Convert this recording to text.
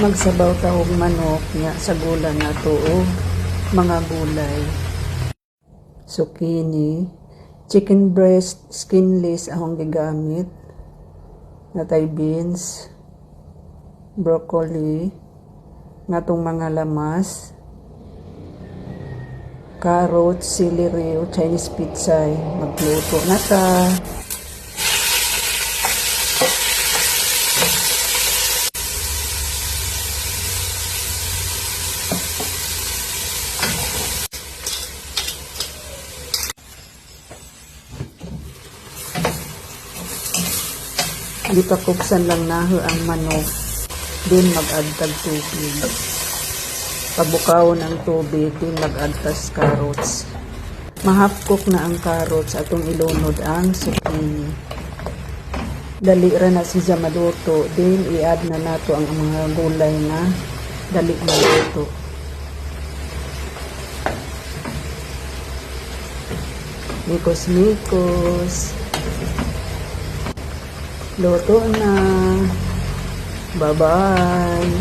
Magsabaw ta og manok nya sa gula na to og mga gulay. Zucchini, chicken breast, skinless akong gigamit. Natay beans, broccoli, natong mga lamas, carrots, celery o Chinese pizza. Magluto na ta. Gipakuksan lang naho ang manok, din mag-add tubig. Pabukawon ang tubig, din mag-add carrots. Mahapkok na ang carrots atong ilunod ang zucchini. Dali ra na siya maluto, din i-add na nato ang mga gulay na dali maluto. Mikos-mikos. Luto na. Bye-bye.